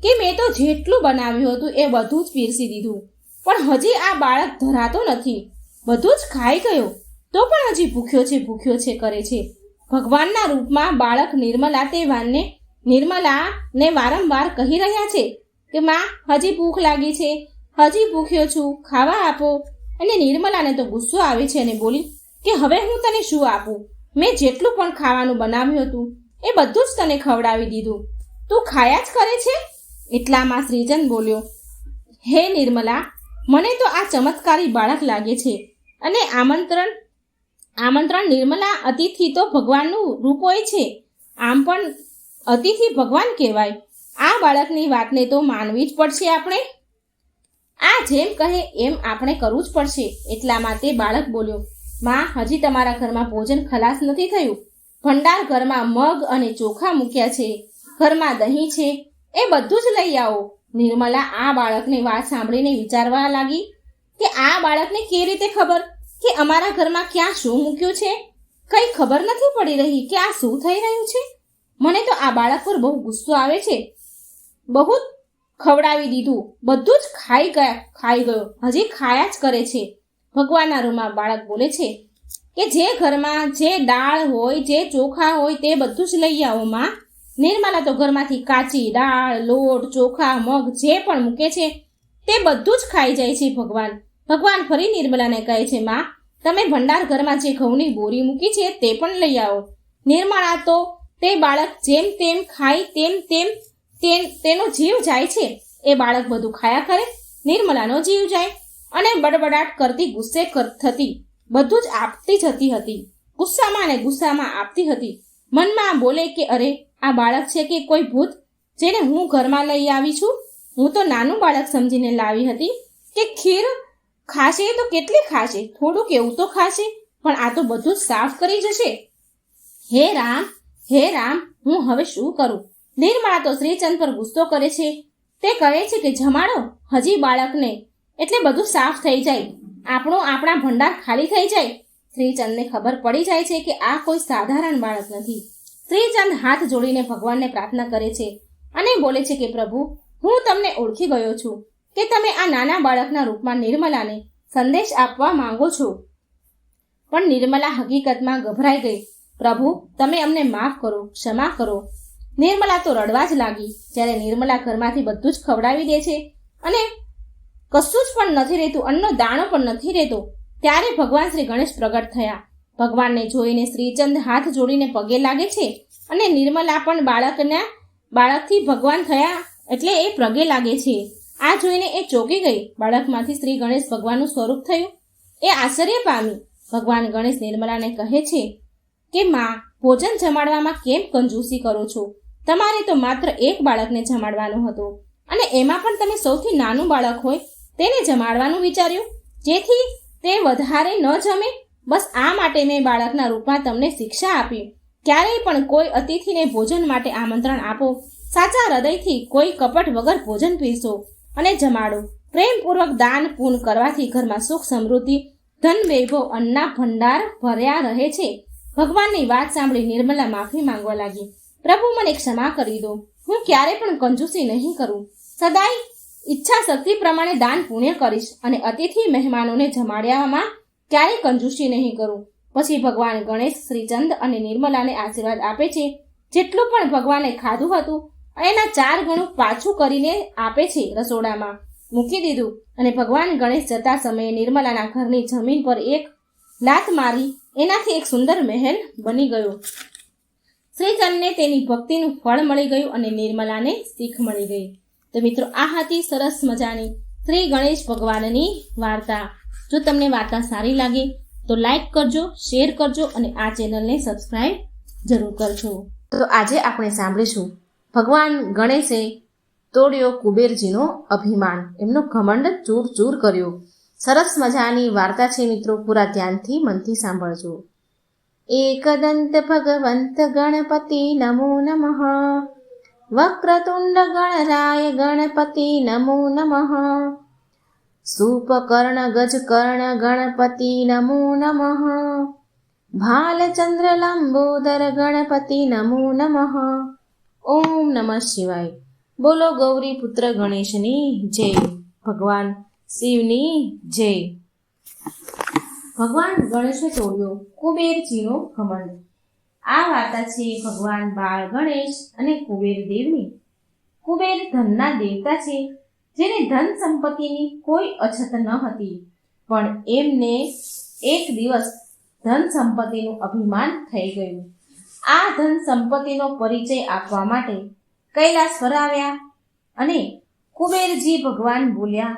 કે મેં તો જેટલું બનાવ્યું હતું એ બધું જ પીરસી દીધું, પણ હજી આ બાળક ધરાતો નથી. બધું જ ખાઈ ગયો તો પણ હજી ભૂખ્યો છે કરે છે. ભગવાનના રૂપમાં બાળક નિર્મલાને વારંવાર કહી રહ્યા છે કે માં, હજી ભૂખ લાગી છે, હજી ભૂખ્યો છું, ખાવા આપો. અને નિર્મલાને તો ગુસ્સો આવે છે અને બોલી કે હવે હું તને શું આપું? મેં જેટલું પણ ખાવાનું બનાવ્યું હતું એ બધું જ તને ખવડાવી દીધું, તું ખાયા જ કરે છે. એટલામાં શ્રીચંદ બોલ્યો, હે નિર્મલા, મને તો આ ચમત્કારી બાળક લાગે છે. અને આમંત્રણ નિર્મલા, અતિથિ તો ભગવાનનું રૂપ હોય છે, આમ પણ અતિથિ ભગવાન કહેવાય. આ બાળકની વાતને તો માનવી જ પડશે આપણે. આ જેમ કહે એમ આપણે કરવું જ પડશે. એટલામાં તે બાળક બોલ્યો, માં, હજી તમારા ઘરમાં ભોજન ખલાસ નથી થયું. ભંડાર ઘરમાં મગ અને ચોખા મૂક્યા છે, ઘરમાં દહીં છે, એ બધું જ લઈ આવો. નિર્મલા આ બાળકની વાત સાંભળીને વિચારવા લાગી કે આ બાળકને કેવી રીતે ખબર કે અમારા ઘરમાં ક્યાં શું મૂક્યું છે? કંઈ ખબર નથી પડી રહી કે આ શું થઈ રહ્યું છે. મને તો આ બાળક પર બહુ ગુસ્સો આવે છે. બહુ ખવડાવી દીધું, બધું જ ખાઈ ગયો, હજી ખાયા જ કરે છે. ભગવાનના રૂપમાં બાળક બોલે છે કે જે ઘરમાં જે દાળ હોય, જે ચોખા હોય તે બધું જ લઈ આવો માં. નિર્મલા તો ઘરમાંથી કાચી દાળ, લોટ, ચોખા, મગ જે પણ મૂકે છે તે બધું જ ખાઈ જાય છે. ભગવાન ફરી નિર્મલાને કહે છે, માં, તમે ભંડાર ઘરમાં જે ઘઉંની બોરી મૂકી છે તે પણ લઈ આવો. નિર્મળા તો તે બાળક જેમ તેમ ખાય તેનો જીવ જાય છે. એ બાળક બધું ખાયા કરે, નિર્મલાનો જીવ જાય અને બડબડાટ કરતી ગુસ્સે થતી, બધું જ આપતી જતી હતી. ગુસ્સામાં આપતી હતી. મનમાં બોલે કે અરે, આ બાળક છે કે કોઈ ભૂત જેને હું ઘરમાં લઈ આવી છું? હું તો નાનું બાળક સમજીને લાવી હતી કે ખીર ખાશે તો કેટલી ખાશે, થોડુંક એવું તો ખાશે, પણ આ તો બધું જ સાફ કરી જશે. હે રામ, હું હવે શું કરું? નિર્મળા તો શ્રીચંદ પર ગુસ્સો કરે છે. તે કહે છે કે જમાડો હજી બાળકને, એટલે બધું સાફ થઈ જાય, આપણા ભંડાર ખાલી થઈ જાય. શ્રીચંદને ખબર પડી જાય છે કે આ કોઈ સાધારણ બાળક નથી. શ્રીચંદ હાથ જોડીને ભગવાનને પ્રાર્થના કરે છે અને બોલે છે કે પ્રભુ, હું તમને ઓળખી ગયો છું કે તમે આ નાના બાળકના રૂપમાં નિર્મલાને સંદેશ આપવા માંગો છો. પણ નિર્મલા હકીકતમાં ગભરાઈ ગઈ. પ્રભુ, તમે અમને માફ કરો, ક્ષમા કરો. નિર્મલા તો રડવા જ લાગી. જ્યારે નિર્મલા ઘરમાંથી બધું જ ખવડાવી દે છે અને કશું જ પણ નથી રહેતું, અન્નનો દાણો પણ નથી રહેતો, ત્યારે ભગવાન શ્રી ગણેશ પ્રગટ થયા. ભગવાનને જોઈને શ્રીચંદ હાથ જોડીને પગે લાગે છે અને નિર્મલા પણ બાળકથી ભગવાન થયા એટલે એ પગે લાગે છે. આ જોઈને એ ચોંકી ગઈ. બાળકમાંથી શ્રી ગણેશ ભગવાનનું સ્વરૂપ થયું. એ આશ્ચર્ય પામી. ભગવાન ગણેશ નિર્મલાને કહે છે કે માં, ભોજન જમાડવામાં કેમ કંજૂસી કરો છો? તમારે તો માત્ર એક બાળકને જમાડવાનો હતો અને એમાં પણ તમે સૌથી નાનું બાળક હોય તેને જમાડવાનું વિચાર્યું, જેથી તે વધારે ન જમે. બસ આ માટે મેં બાળકના રૂપમાં તમને શિક્ષા આપી. ક્યારેય પણ કોઈ અતિથિને ભોજન માટે આમંત્રણ આપો, સાચા હૃદયથી, કોઈ કપટ વગર ભોજન પીરસો અને જમાડો. પ્રેમપૂર્વક દાન પૂન કરવાથી ઘરમાં સુખ સમૃદ્ધિ, ધન વૈભવ, અન્નના ભંડાર ભર્યા રહે છે. ભગવાનની વાત સાંભળી નિર્મલા માફી માંગવા લાગી. પ્રભુ, મને ક્ષમા કરી દો. હું ક્યારે પણ કંજૂસી નહીં કરું. સદાય ઈચ્છા શક્તિ પ્રમાણે દાન પુણ્ય કરીશ અને અતિથિ મહેમાનોને જમાડવામાં ક્યારેય કંજૂસી નહીં કરું. પછી ભગવાન ગણેશ શ્રીચંદ અને નિર્મલાને આશીર્વાદ આપે છે. જેટલું પણ ભગવાને ખાધું હતું એના 4 ગણું પાછું કરીને આપે છે. રસોડામાં મૂકી દીધું અને ભગવાન ગણેશ જતા સમયે નિર્મલાના ઘરની જમીન પર એક લાત મારી. એનાથી એક સુંદર મહેલ બની ગયો. શ્રીચંદને તેની ભક્તિનું ફળ મળી ગયું અને નિર્મલાને શીખ મળી ગઈ. તો મિત્રો, આ હતી સરસ મજાની શ્રી ગણેશ ભગવાનની વાર્તા. જો તમને વાર્તા સારી લાગે તો લાઈક કરજો, શેર કરજો અને આ ચેનલને સબસ્ક્રાઈબ જરૂર કરજો. તો આજે આપણે સાંભળીશું ભગવાન ગણેશે તોડ્યો કુબેરજીનો અભિમાન, એમનો ઘમંડ ચૂર ચૂર કર્યો. સરસ મજાની વાર્તા છે મિત્રો, પૂરા ધ્યાનથી મનથી સાંભળજો. એકદંત ભગવંત ગણપતિ નમો નમઃ, વક્રતુંડ ગણરાય ગણપતિ નમો નમઃ, સુપકર્ણ ગજકર્ણ ગણપતિ નમો નમઃ, ભાલચંદ્ર લંબોદર ગણપતિ નમો નમઃ. ઓમ નમઃ શિવાય. બોલો ગૌરી પુત્ર ગણેશની જય. ભગવાન શિવની જય. ભગવાન ગણેશે તોડ્યો કુબેરજીનો ઘમંડ. આ વાર્તા છે ભગવાન બાળ ગણેશ અને કુબેર દેવની. કુબેર ધનના દેવતા છે, જેને ધન સંપત્તિની કોઈ અછત ન હતી, પણ એમને એક દિવસ ધન સંપત્તિનું અભિમાન થઈ ગયું. આ ધન સંપત્તિનો પરિચય આપવા માટે કૈલાસ પર આવ્યા અને કુબેરજી ભગવાન બોલ્યા,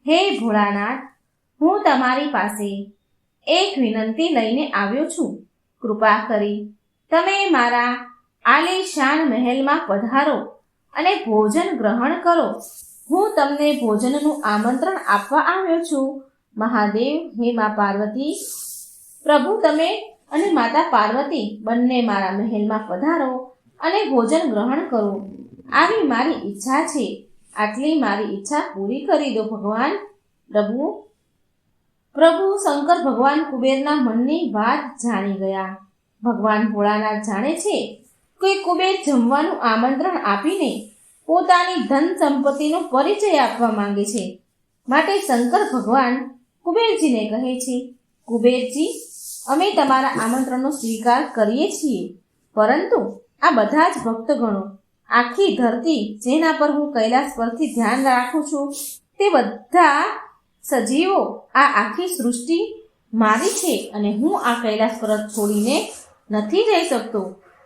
હે ભોળાનાથ, હું તમારી પાસે એક વિનંતી લઈને આવ્યો છું. કૃપા કરી તમે મારા આલીશાન મહેલમાં પધારો અને ભોજન ગ્રહણ કરો. હું તમને ભોજનનું આમંત્રણ આપવા આવ્યો છું. મહાદેવ, હે મા પાર્વતી, પ્રભુ તમે અને માતા પાર્વતી બંને મારા મહેલમાં પધારો અને ભોજન ગ્રહણ કરો. આવી મારી ઈચ્છા છે. આટલી મારી ઈચ્છા પૂરી કરી દો ભગવાન. પ્રભુ શંકર ભગવાન કુબેરના મનની વાત જાણી ગયા. ભગવાન ભોળાનાથ જાણે છે કે કુબેર જમવાનું આમંત્રણ આપીને પોતાની ધન સંપત્તિનો પરિચય આપવા માંગે છે. માટે શંકર ભગવાન કુબેરજીને કહે છે, કુબેરજી, અમે તમારા આમંત્રણનો સ્વીકાર કરીએ છીએ, પરંતુ આ બધા જ ભક્તગણો, આખી ધરતી જેના પર હું કૈલાસ પરથી ધ્યાન રાખું છું, તે બધા સજીવો, આ આખી સૃષ્ટિ મારી છે અને હું આ કૈલાસ પર્વત છોડીને નથી જઈ શકતો.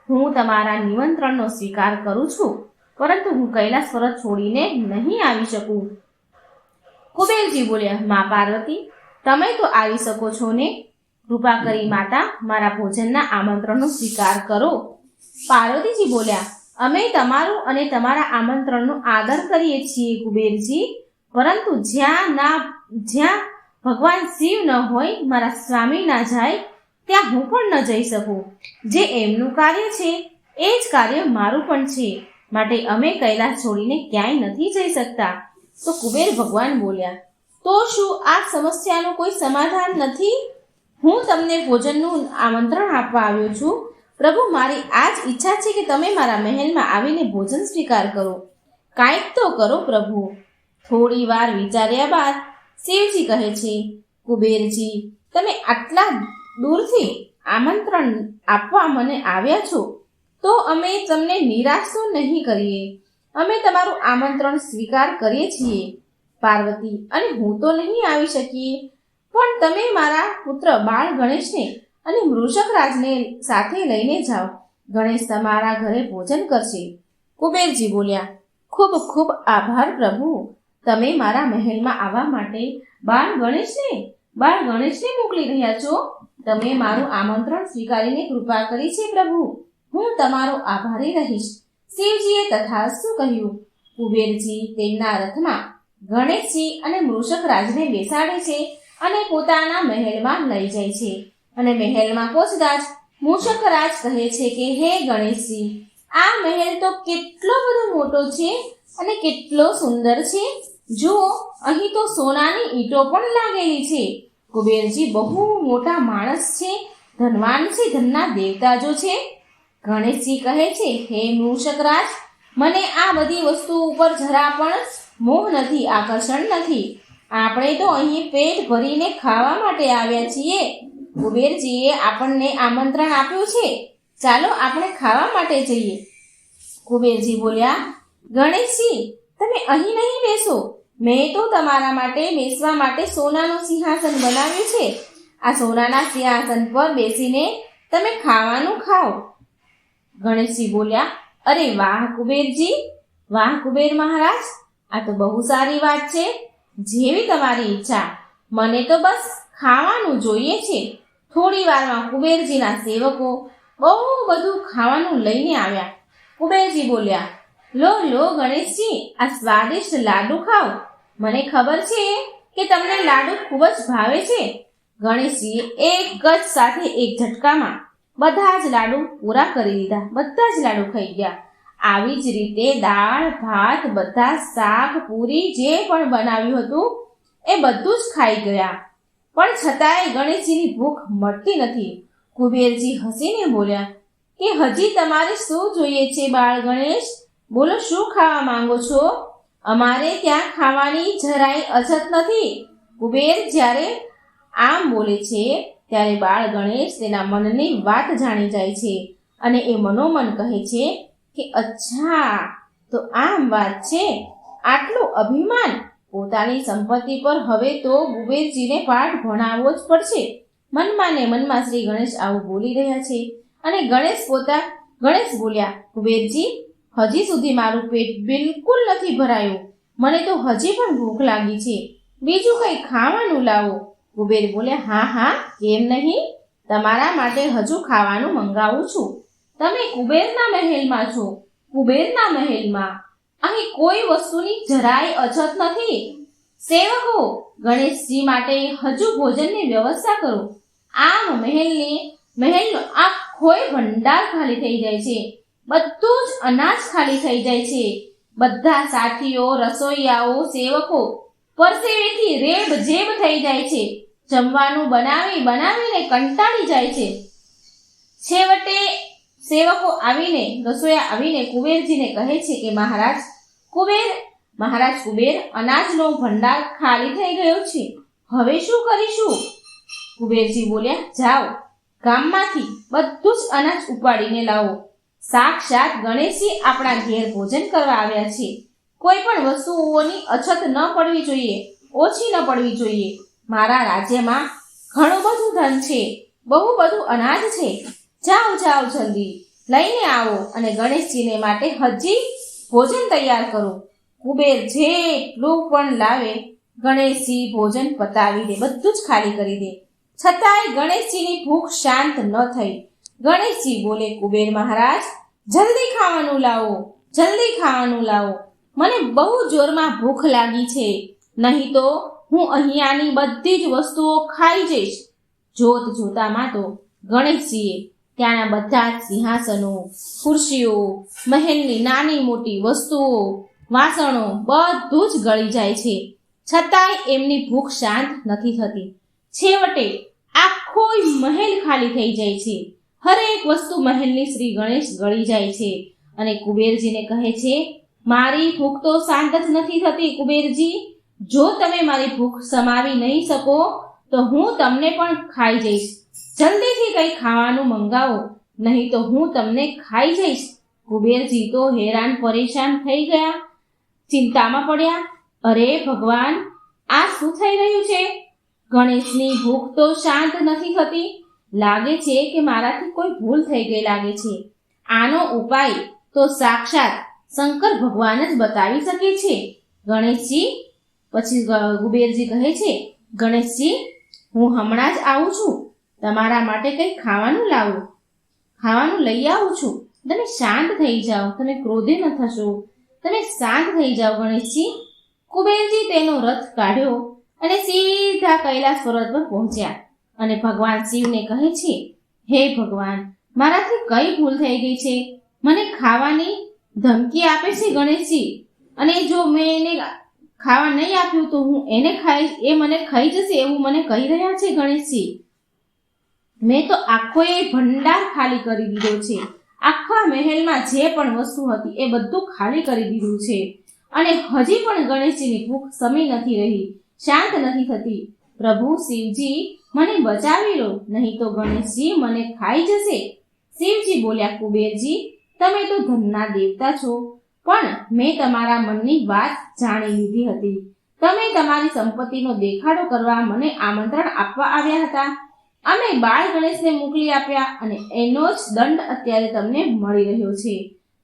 હું તમારા નિમંત્રણનો સ્વીકાર કરું છું, પરંતુ હું કૈલાસ પર્વત છોડીને નહીં આવી શકું. કુબેરજી બોલ્યા, મા પાર્વતી, તમે તો આવી શકો છો ને? કૃપા કરી માતા, મારા ભોજનના આમંત્રણનો સ્વીકાર કરો. પાર્વતીજી બોલ્યા, અમે તમારું અને તમારા આમંત્રણનો આદર કરીએ છીએ કુબેરજી, પરંતુ જ્યાં ભગવાન શિવ ન હોય, મારા સ્વામી ના જાય, ત્યાં હું પણ ન જઈ શકું. જે એમનું કાર્ય છે એ જ કાર્ય મારું પણ છે, માટે અમે કૈલાસ છોડીને ક્યાંય નથી જઈ શકતા. તો કુબેર ભગવાન બોલ્યા, તો શું આ સમસ્યાનું કોઈ સમાધાન નથી? હું તમને ભોજનનું આમંત્રણ આપવા આવ્યો છું. પ્રભુ, મારી આ જ ઈચ્છા છે કે તમે મારા મહેલમાં આવીને ભોજન સ્વીકાર કરો. કાંઈક તો કરો પ્રભુ. થોડી વાર વિચાર્યા બાદ શિવજી કહે છે, કુબેરજી, તમે આટલા દૂરથી આમંત્રણ આપવા મને આવ્યા છો, તો અમે તમને નિરાશ તો નહીં કરીએ. અમે તમારું આમંત્રણ સ્વીકાર કરીએ છીએ. પાર્વતી અને હું તો નહીં આવી શકીએ, પણ તમે મારા પુત્ર બાળ ગણેશને અને મૃષકરાજને સાથે લઈને જાઓ. ગણેશ તમારા ઘરે ભોજન કરશે. કુબેરજી બોલ્યા, ખૂબ ખૂબ આભાર પ્રભુ. તમે મારા મહેલમાં આવવા માટે બાળ ગણેશને મોકલી રહ્યા છો. તમે મારું આમંત્રણ સ્વીકારીને કૃપા કરી છે પ્રભુ. હું તમારો આભારી રહીશ. શિવજીએ તથાસ્તુ કહ્યું. કુબેરજી તેમના રથમાં ગણેશજી અને મૃષકરાજને બેસાડે છે અને પોતાના મહેલમાં લઈ જાય છે. અને મહેલમાં પહોંચતા જ મૂષકરાજ કહે છે કે, હે ગણેશજી, આ મહેલ તો કેટલો બધો મોટો છે અને કેટલો સુંદર છે. જુઓ, અહીં તો સોનાની ઈંટો પણ લાગેલી છે. કુબેરજી બહુ મોટા માણસ છે, ધનવાન છે, ધનના દેવતા જો છે. ગણેશજી કહે છે, હે મૂષકરાજ, મને આ બધી વસ્તુ ઉપર જરા પણ મોહ નથી, આકર્ષણ નથી. આપણે તો અહીં પેટ ભરીને ખાવા માટે આવ્યા છીએ. કુબેરજીએ આપણને આમંત્રણ આપ્યું છે, ચાલો આપણે ખાવા માટે જઈએ. કુબેરજી બોલ્યા, ગણેશજી, તમે અહીં નહીં બેસો. મેં તો તમારા માટે બેસવા માટે સોનાનું સિંહાસન બનાવ્યું છે. આ સોનાના સિંહાસન પર બેસીને તમે ખાવાનું ખાઓ. ગણેશજી બોલ્યા, અરે વાહ કુબેરજી, વાહ કુબેર મહારાજ, આ તો બહુ સારી વાત છે. જેવી તમારી ઈચ્છા, મને તો બસ ખાવાનું જોઈએ છે. થોડી વારમાં કુબેરજીના સેવકો બહુ બધું ખાવાનું લઈને આવ્યા. કુબેરજી બોલ્યા, લો ગણેશજી, આ સ્વાદિષ્ટ લાડુ ખાઓ. મને ખબર છે કે તમને લાડુ ખૂબ જ ભાવે છે. ગણેશજીએ એક જ સાથે એક ઝટકામાં બધા જ લાડુ પૂરા કરી દીધા. બધા જ લાડુ ખાઈ ગયા. આવી જ રીતે દાળ ભાત, બધા શાક, પૂરી, જે પણ બનાવ્યું હતું એ બધું જ ખાઈ ગયા. પણ છતાંય ગણેશજીની ભૂખ મળતી નથી. કુબેરજી હસીને બોલ્યા કે, હજી તમારે શું જોઈએ છે બાળ ગણેશ? બોલો, શું ખાવા માંગો છો? અમારે ત્યાં ખાવાની જરાય અછત નથી. કુબેર જ્યારે આમ બોલે છે ત્યારે બાળ ગણેશ તેના મનની વાત જાણી જાય છે અને એ મનોમન કહે છે કે, અચ્છા, તો આમ વાત છે. આટલું અભિમાન! પોતાની સંપત્તિ પર હવે તો કુબેરજીને પાઠ ભણાવવો જ પડશે. મનમાં ને મનમાં શ્રી ગણેશ આવું બોલી રહ્યા છે અને ગણેશ બોલ્યા, કુબેરજી, હજી સુધી મારું પેટ બિલકુલ નથી ભરાયું. મને તો હજી પણ ભૂખ લાગી છે. બીજું કંઈ ખાવાનું લાવો. કુબેર બોલ્યા, હા, કેમ નહીં? તમારા માટે હજુ ખાવાનું મંગાવું છું. તમે કુબેરના મહેલમાં છો. કુબેરના મહેલમાં અહીં કોઈ વસ્તુની જરાય અછત નથી. સેવકો, ગણેશજી માટે હજુ ભોજનની વ્યવસ્થા કરો. આમ મહેલનો આખોય ભંડાર ખાલી થઈ જાય છે. બધું જ અનાજ ખાલી થઈ જાય છે. બધા સાથીઓ, રસોઈયાઓ, સેવકો પરસેવેથી રેબઝેબ થઈ જાય છે. જમવાનું બનાવીને કંટાળી જાય છે. છેવટે રસોઈયા આવીને કુબેરજીને કહે છે કે, મહારાજ કુબેર, અનાજનો ભંડાર ખાલી થઈ ગયો છે. હવે શું કરીશું? કુબેરજી બોલ્યા, જાઓ, ગામમાંથી બધું જ અનાજ ઉપાડીને લાવો. સાક્ષાત ગણેશજી આપણા ઘેર ભોજન કરવા આવ્યા છે. કોઈ પણ વસ્તુઓની અછત ન પડવી જોઈએ, ઓછી ન પડવી જોઈએ. મારા રાજ્યમાં ઘણું બધું ધન છે, બહુ બધું અનાજ છે. જાઓ જાઓ, જલ્દી લઈને આવો અને ગણેશજીને માટે હજી ભોજન તૈયાર કરો. કુબેર જેટલું પણ લાવે, ગણેશજી ભોજન પતાવી દે, બધું જ ખાલી કરી દે. છતાંય ગણેશજીની ભૂખ શાંત ન થઈ. ગણેશજી બોલે, કુબેર મહારાજ, જલ્દી ખાવાનું લાવો, જલ્દી ખાવાનું લાવો. મને બહુ જોરમાં ભૂખ લાગી છે, નહીં તો હું અહીંયાની બધી જ વસ્તુઓ ખાઈ જઈશ. જોત જોતામાં તો ગણેશજીએ ત્યાંના બધા જ સિંહાસનો, ખુરશીઓ, મહેલની નાની મોટી વસ્તુઓ, વાસણો બધું જ ગળી જાય છે. છતાંય એમની ભૂખ શાંત નથી થતી. છેવટે આખો મહેલ ખાલી થઈ જાય છે. હરેક વસ્તુ મહેલની શ્રી ગણેશ ગળી જાય છે અને કુબેરજીને કહે છે, મારી ભૂખ તો શાંત જ નથી થતી. કુબેરજી, જો તમે મારી ભૂખ સમાવી નહીં શકો તો હું તમને પણ ખાઈ જઈશ. જલ્દીથી કંઈ ખાવાનું મંગાવો, નહીં તો હું તમને ખાઈ જઈશ. કુબેરજી તો હેરાન પરેશાન થઈ ગયા, ચિંતામાં પડ્યા. અરે ભગવાન, આ શું થઈ રહ્યું છે? ગણેશની ભૂખ તો શાંત નથી થતી. લાગે છે કે મારાથી કોઈ ભૂલ થઈ ગઈ લાગે છે. આનો ઉપાય તો સાક્ષાત શંકર ભગવાન જ બતાવી શકે છે. ગણેશજી, પછી કુબેરજી કહે છે, ગણેશજી, હું હમણાં જ આવું છું. તમારા માટે કંઈ ખાવાનું લાવું, ખાવાનું લઈ આવું છું. તમે શાંત થઈ જાઓ, તમે ક્રોધે ન થશો, તમે શાંત થઈ જાઓ ગણેશજી. કુબેરજી તેનો રથ કાઢ્યો અને સીધા કૈલાસ પર્વત પર પહોંચ્યા અને ભગવાન શિવને કહે છે, હે ભગવાન, મારાથી કઈ ભૂલ થઈ ગઈ છે? મને ખાવાની ધમકી આપે છે ગણેશજી, અને જો મેં એને ખાવા નહીં આપ્યું તો હું એને ખાઈશ, એ મને ખાઈ જશે એવું મને કહી રહ્યા છે ગણેશજી. મેં તો આખો એ ભંડાર ખાલી કરી દીધો છે. આખા મહેલમાં જે પણ વસ્તુ હતી એ બધું ખાલી કરી દીધું છે અને હજી પણ ગણેશજીની ભૂખ શમી નથી રહી, શાંત નથી થતી. પ્રભુ શિવજી, મને બચાવી લો, નહીં તો ગણેશજી મને ખાઈ જશે. શિવજી બોલ્યા, કુબેરજી, તમે તો ધનના દેવતા છો, પણ મેં તમારા મનની વાત જાણી લીધી હતી. તમે તમારી સંપત્તિનો દેખાડો કરવા મને આમંત્રણ આપવા આવ્યા હતા. અમે બાળ ગણેશને મોકલી આપ્યા અને એનો જ દંડ અત્યારે તમને મળી રહ્યો છે.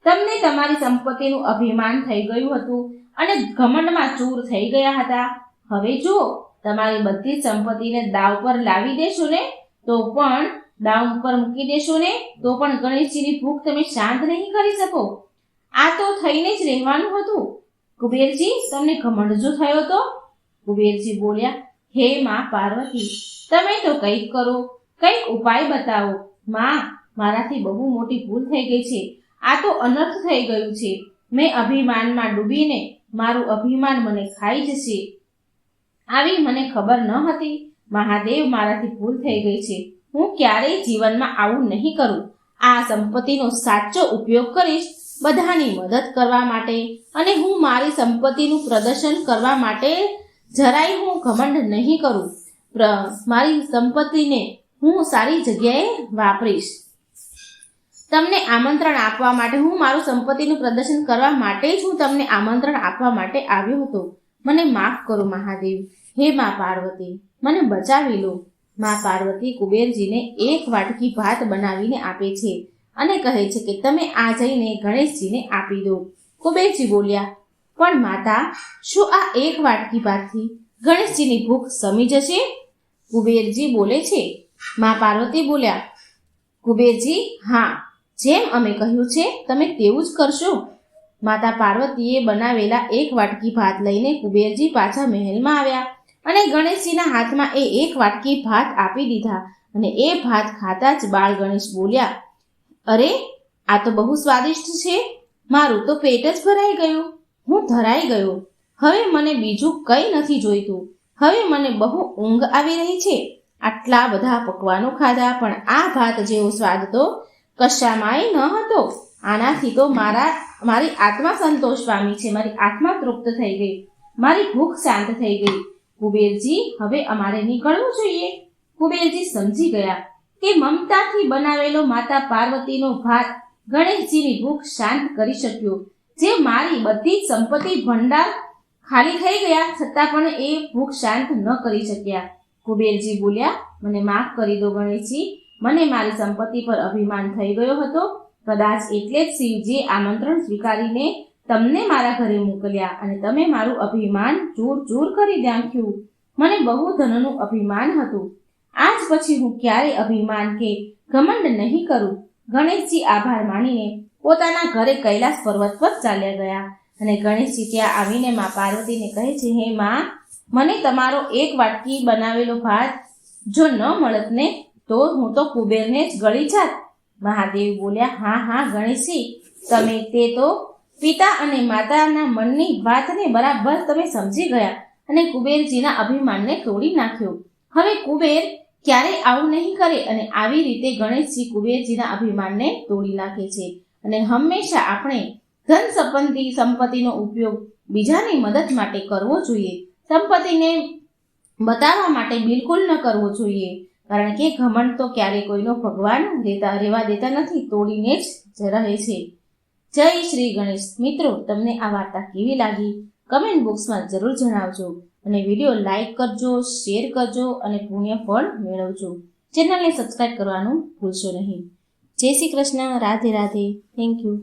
તમને તમારી સંપત્તિનું અભિમાન થઈ ગયું હતું અને ઘમંડમાં ચૂર થઈ ગયા હતા. હવે જો તમારી બધી સંપત્તિને દાવ પર લાવી દેશો ને તો પણ દાવ પર મૂકી દેશો ને તો પણ ગણેશજીની ભૂખ તમે શાંત નહીં કરી શકો. આ તો થઈને જ રહેવાનું હતું. કુબેરજી, તમને ઘમંડ જો થયો તો? કુબેરજી બોલ્યા, હે માં પાર્વતી, તમે તો કંઈક કરો, કંઈક ઉપાય બતાવો. માં, મારાથી બહુ મોટી ભૂલ થઈ ગઈ છે. આ તો અનર્થ થઈ ગયું છે. મેં અભિમાનમાં ડૂબીને મારું અભિમાન મને ખાઈ જશે, આવી મને ખબર ન હતી. મહાદેવ, મારાથી ભૂલ થઈ ગઈ છે. હું ક્યારેય જીવનમાં આવું નહીં કરું. આ સંપત્તિનો સાચો ઉપયોગ કરીશ બધાની મદદ કરવા માટે, અને હું મારી સંપત્તિનું પ્રદર્શન કરવા માટે જરાય હું ઘમંડ નહીં કરું. મારી સંપત્તિને હું સારી જગ્યાએ વાપરીશ. તમને આમંત્રણ આપવા માટે, હું મારું સંપત્તિનું પ્રદર્શન કરવા માટે જ હું તમને આમંત્રણ આપવા માટે આવ્યો હતો. મને માફ કરો મહાદેવ. હે મા પાર્વતી, મને બચાવી લો. મા પાર્વતી કુબેરજીને એક વાટકી ભાત બનાવીને આપે છે અને કહે છે કે તમે આ જઈને ગણેશજીને આપી દો. કુબેરજી બોલ્યા, પણ માતા, શું આ એક વાટકી ભાતથી ગણેશજીની ભૂખ શમી જશે? કુબેરજી બોલે છે. મા પાર્વતી બોલ્યા, કુબેરજી, હા, જેમ અમે કહ્યું છે તમે તેવું જ કરશો. માતા પાર્વતીએ બનાવેલા એક વાટકી ભાત લઈને કુબેરજી પાછા મહેલમાં આવ્યા અને ગણેશજીના હાથમાં એ એક વાટકી ભાત આપી દીધા અને એ ભાત ખાતા જ બાળ ગણેશ બોલ્યા, અરે, આ તો બહુ સ્વાદિષ્ટ છે. મારું તો પેટ જ ભરાઈ ગયું, હું ધરાઈ ગયો. હવે મને બીજું કંઈ નથી જોઈતું. હવે મને બહુ ઊંઘ આવી રહી છે. આટલા બધા પકવાનો ખાધા, પણ આ ભાત જેવો સ્વાદ તો કશામાંય ન હતો. આનાથી તો મારી આત્મા સંતોષ પામી છે, મારી આત્મા તૃપ્ત થઈ ગઈ, મારી ભૂખ શાંત થઈ ગઈ. કુબેરજી, હવે અમારે નીકળવું જોઈએ. કુબેરજી સમજી ગયા કે મમતાથી બનાવેલો માતા પાર્વતીનો ભાત ગણેશજીની ભૂખ શાંત કરી શક્યો. જે મારી બધી જ સંપત્તિ ભંડાર ખાલી થઈ ગયા છતાં પણ એ ભૂખ શાંત ન કરી શક્યા. કુબેરજી બોલ્યા, મને માફ કરી દો ગણેશજી, મને મારી સંપત્તિ પર અભિમાન થઈ ગયો હતો. કદાચ એટલે જ શિવજીએ આમંત્રણ સ્વીકારીને તમને મારા ઘરે મોકલ્યા અને તમે મારું અભિમાન ચૂર ચૂર કરી નાખ્યું. મને બહુ ધનનું અભિમાન હતું. આજ પછી હું ક્યારેય અભિમાન કે ઘમંડ નહીં કરું. ગણેશજી આભાર માનીને પોતાના ઘરે કૈલાસ પર્વત પર ચાલ્યા ગયા અને ગણેશજી ત્યાં આવીને મા પાર્વતીને કહે છે, હે મા, મને તમારો એક વાટકી બનાવેલો ભાત જો ન મળત ને તો હું તો કુબેરને જ ગળી જાત. મહાદેવ બોલ્યા, હા હા ગણેશજી, તમે તે તો પિતા અને માતાના મનની વાતને બરાબર તમે સમજી ગયા અને કુબેરજીના અભિમાનને તોડી નાખ્યો. હવે કુબેર ક્યારેય આવું નહીં કરે અને આવી રીતે ગણેશજી કુબેરજીના અભિમાનને તોડી નાખે છે. અને હંમેશા આપણે ધન સંપત્તિનો ઉપયોગ બીજાની મદદ માટે કરવો જોઈએ. સંપત્તિને બતાવવા માટે બિલકુલ ન કરવો જોઈએ, કારણ કે ઘમંડ તો ક્યારેય કોઈનો ભગવાન રહેવા દેતા નથી, તોડીને જ રહે છે. જય શ્રી ગણેશ. મિત્રો, તમને આ વાર્તા કેવી લાગી કમેન્ટ બોક્સમાં જરૂર જણાવજો અને વિડીયો લાઈક કરજો, શેર કરજો અને પુણ્ય ફળ મેળવજો. ચેનલને સબસ્ક્રાઈબ કરવાનું ભૂલશો નહીં. જય શ્રી કૃષ્ણ. રાધે રાધે. Thank you.